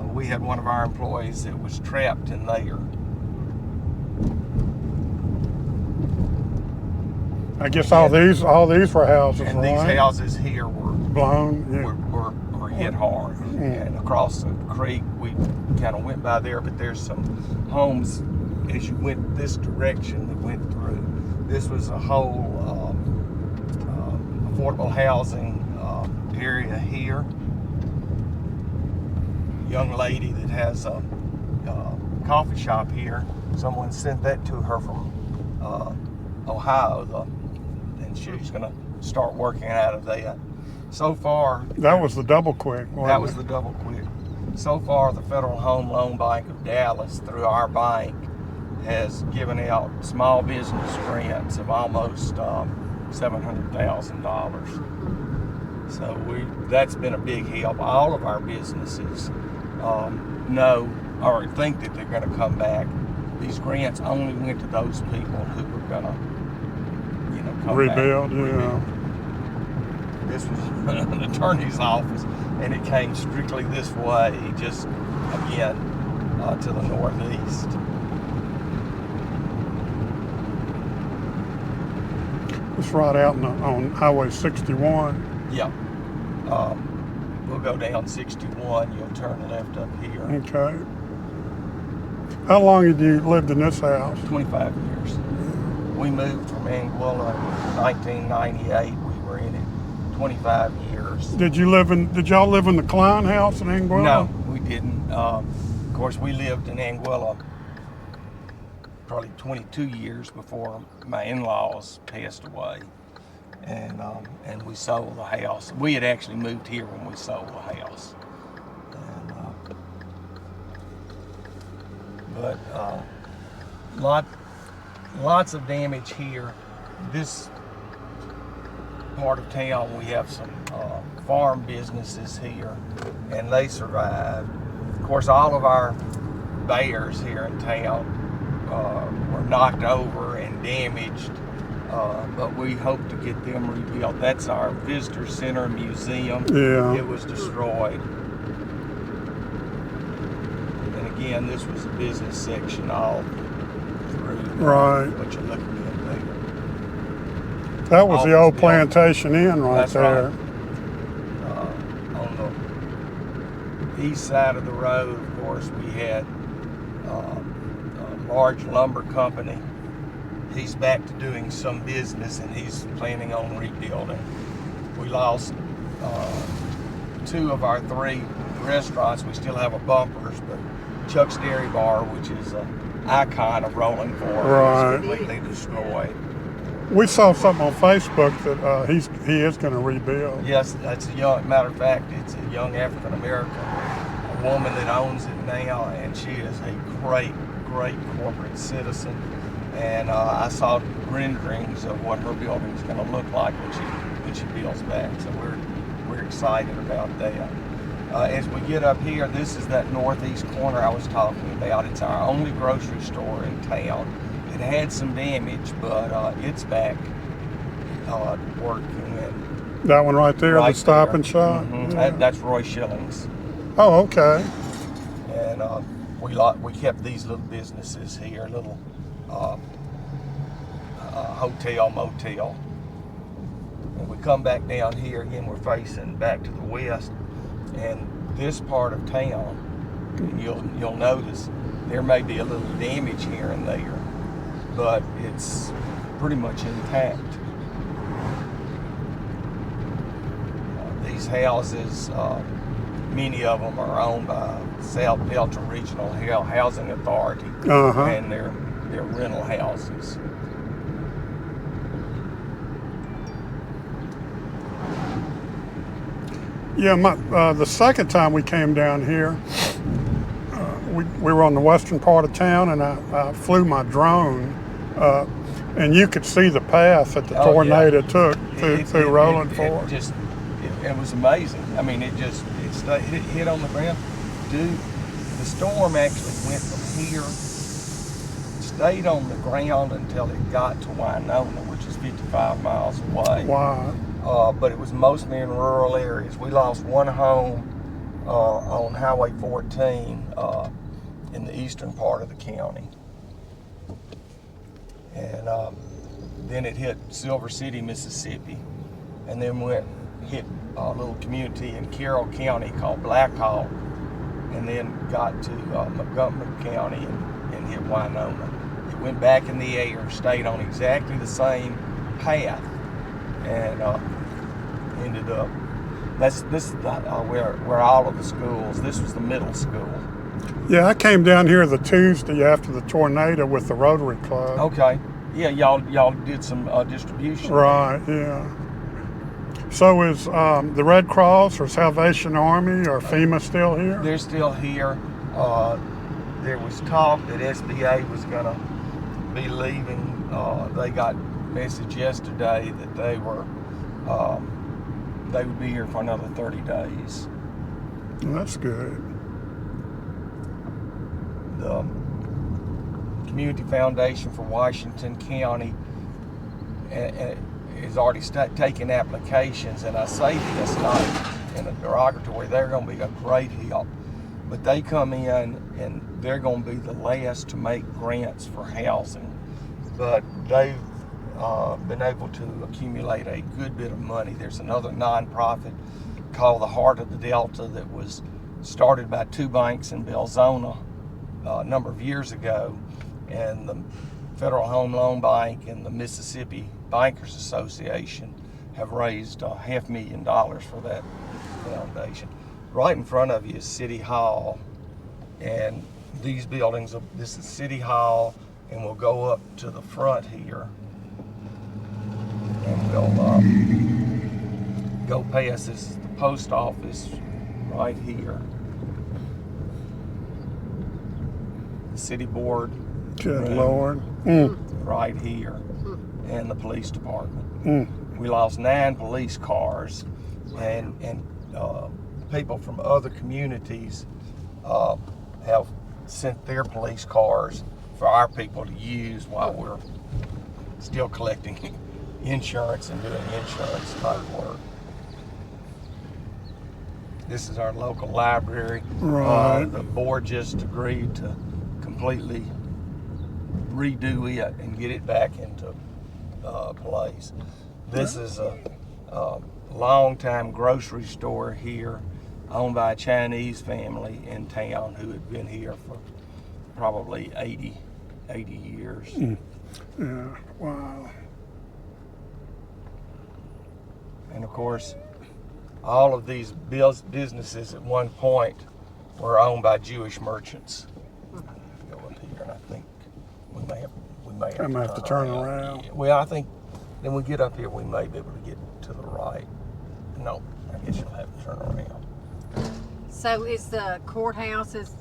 We had one of our employees that was trapped in there. I guess all these were houses, And right? these houses here were blown. Yeah. were hit hard. And across the creek, we kind of went by there, but there's some homes as you went this direction that went through. This was a whole affordable housing area here. Young lady that has a coffee shop here. Someone sent that to her from Ohio, and she's going to start working out of that. So far, that was the Double Quick. That was the Double Quick. So far, the Federal Home Loan Bank of Dallas, through our bank, has given out small business grants of almost $700,000. So that's been a big help. All of our businesses know or think that they're going to come back. These grants only went to those people who were going to, come rebuild. back. Yeah. This was an attorney's office, and it came strictly this way, just again to the northeast. It's right out on Highway 61. Yeah. We'll go down 61. You'll turn left up here. Okay. How long had you lived in this house? 25 years. We moved from Anguilla in 1998. We were in it 25 years. Did y'all live in the Klein house in Anguilla? No, we didn't. Of course, we lived in Anguilla probably 22 years before my in-laws passed away. And we sold the house. We had actually moved here when we sold the house. But lots of damage here. This part of town, we have some farm businesses here, and they survived. Of course, all of our bears here in town were knocked over and damaged, but we hope to get them rebuilt. That's our visitor center museum. Yeah. It was destroyed. And again, this was a business section all through Right. what you're looking at there. That was the old Yeah. Plantation Inn right That's there. right. On the east side of the road, of course, we had a large lumber company. He's back to doing some business, and he's planning on rebuilding. We lost 2 of our 3 restaurants. We still have a Bumpers, but Chuck's Dairy Bar, which is an icon of Rolling Fork, Right. was completely destroyed. We saw something on Facebook that he is going to rebuild. Yes, that's a young, matter of fact, it's a young African American woman that owns it now, and she is a great corporate citizen. And I saw renderings of what her building is going to look like when she builds back. So we're excited about that. As we get up here, this is that northeast corner I was talking about. It's our only grocery store in town. It had some damage, but it's back working. And That one right there, right the Stop there. and Shop. Mhm. Yeah. That's Roy Schilling's. Oh, okay. And we kept these little businesses here, little hotel, motel. And we come back down here again. We're facing back to the west, and this part of town, you'll notice there may be a little damage here and there, but it's pretty much intact. These houses, many of them are owned by South Delta Regional Housing Authority, and they're rental houses. Yeah, the second time we came down here, we were on the western part of town, and I flew my drone, and you could see the path that the tornado took through Rolling Fork. It was amazing. I mean, it hit on the ground. Dude, the storm actually went from here, stayed on the ground until it got to Winona, which is 55 miles away. Wow. But it was mostly in rural areas. We lost one home on Highway 14 in the eastern part of the county. And then it hit Silver City, Mississippi, and then hit a little community in Carroll County called Black Hawk, and then got to Montgomery County and hit Winona. It went back in the air, stayed on exactly the same path, and ended up. This is where all of the schools. This was the middle school. Yeah, I came down here the Tuesday after the tornado with the Rotary Club. Okay. Yeah, y'all did some distribution. Right. Yeah. So is the Red Cross or Salvation Army or FEMA still here? They're still here. There was talk that SBA was going to be leaving. They got message yesterday that they would be here for another 30 days. Well, that's good. The Community Foundation for Washington County is already taking applications, and I say this not in a derogatory. They're going to be a great help, but they come in and they're going to be the last to make grants for housing, but they've been able to accumulate a good bit of money. There's another nonprofit called the Heart of the Delta that was started by two banks in Belzona a number of years ago, and the Federal Home Loan Bank and the Mississippi Bankers Association have raised $500,000 for that foundation. Right in front of you is City Hall, and these buildings, this is City Hall, and we'll go up to the front here, and we'll go past. This is the post office right here. The city board. Good Lord. Right here, and the police department. We lost 9 police cars, and people from other communities have sent their police cars for our people to use while we're still collecting insurance and doing insurance type work. This is our local library. Right. The board just agreed to completely redo it and get it back into place. This is a long-time grocery store here, owned by a Chinese family in town who had been here for probably 80 years. Yeah, wow. And of course, all of these businesses at one point were owned by Jewish merchants. Go in here, and I think we may have to turn around. Yeah, well, I think then we get up here, we may be able to get to the right. No, I guess you'll have to turn around. So is the courthouse, is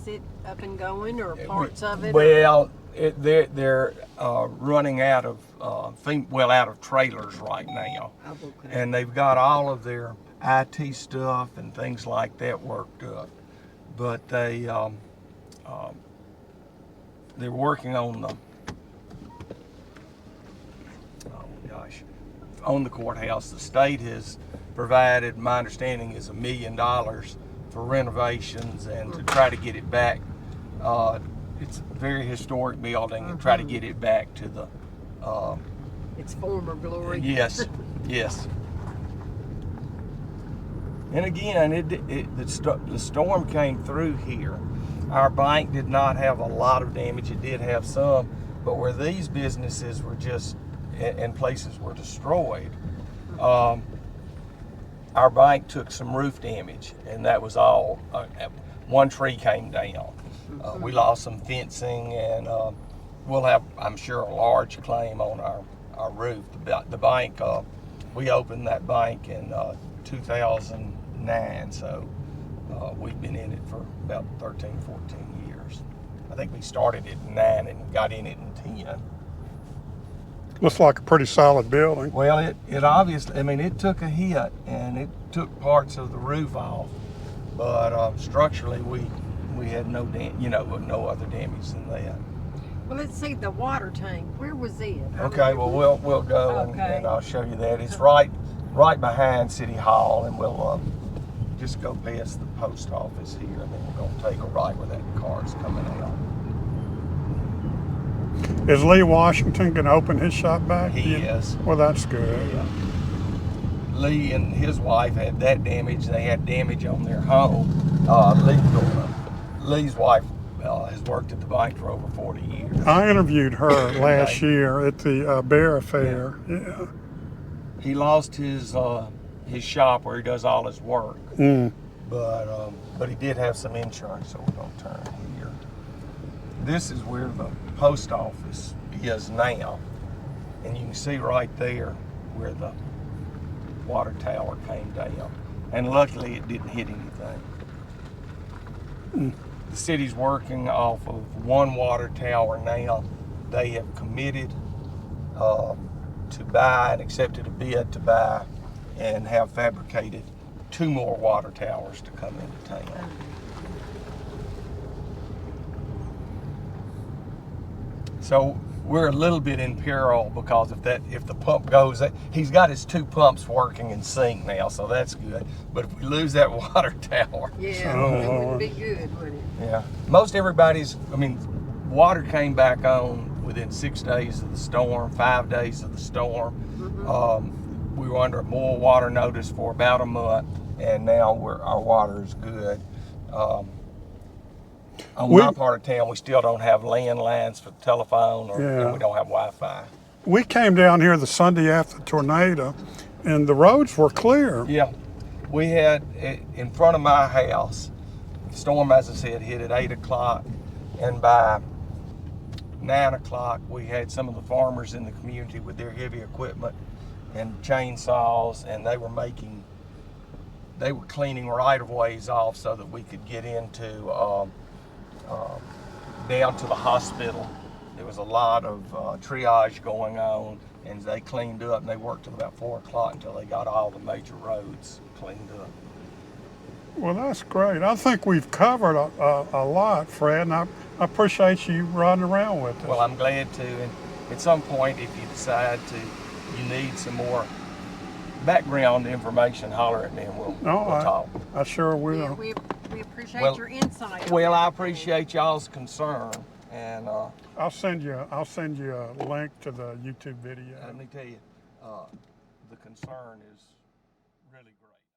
it up and going, or parts of it? Well, they're running out of out of trailers right now. Oh, okay. And they've got all of their IT stuff and things like that worked up, but they're working on on the courthouse. The state has provided, my understanding is $1 million for renovations and to try to get it back. It's a very historic building, and try to get it back to the its former glory. Yes. And again, the storm came through here. Our bank did not have a lot of damage. It did have some, but where these businesses were just and places were destroyed, our bank took some roof damage, and that was all. One tree came down. We lost some fencing, and we'll have, I'm sure, a large claim on our roof. The bank, we opened that bank in 2009, so we've been in it for about 13, 14 years. I think we started it in 9 and got in it in 10. Looks like a pretty solid building. Well, it obviously, I mean, it took a hit, and it took parts of the roof off, but structurally we had no other damage than that. Well, let's see the water tank. Where was it? Okay, well we'll go and I'll show you that. It's right behind City Hall, and we'll just go past the post office here, and then we're gonna take a right where that car's coming out. Is Lee Washington going to open his shop back? He is. Well, that's good. Yeah. Lee and his wife had that damage. They had damage on their home. Lee's wife has worked at the bank for over 40 years. I interviewed her last year at the Bear Affair. Yeah. He lost his shop where he does all his work, but he did have some insurance, so we're gonna turn here. This is where the post office is now, and you can see right there where the water tower came down, and luckily it didn't hit anything. The city's working off of one water tower now. They have committed to buy and accepted a bid to buy and have fabricated 2 more water towers to come into town. So we're a little bit in peril because if the pump goes, he's got his 2 pumps working in sync now, so that's good. But if we lose that water tower, Yeah, Oh, it Lord. wouldn't be good, would it? yeah. Most everybody's, water came back on within 6 days of the storm, 5 days of the storm. We were under a boil water notice for about a month, and now our water is good. On my part of town, we still don't have landlines for the telephone, and we don't have Wi-Fi. We came down here the Sunday after the tornado, and the roads were clear. Yeah, we had in front of my house, the storm, as I said, hit at 8 o'clock, and by 9 o'clock, we had some of the farmers in the community with their heavy equipment and chainsaws, and they were cleaning right-of-ways off so that we could get into down to the hospital. There was a lot of triage going on, and they cleaned up, and they worked till about 4 o'clock until they got all the major roads cleaned up. Well, that's great. I think we've covered a lot, Fred, and I appreciate you riding around with us. Well, I'm glad to, and at some point, if you decide you need some more background information, holler at me and we'll talk. I sure will. Yeah, we appreciate your insight. Well, I appreciate y'all's concern, and I'll send you a link to the YouTube video. let me tell you, the concern is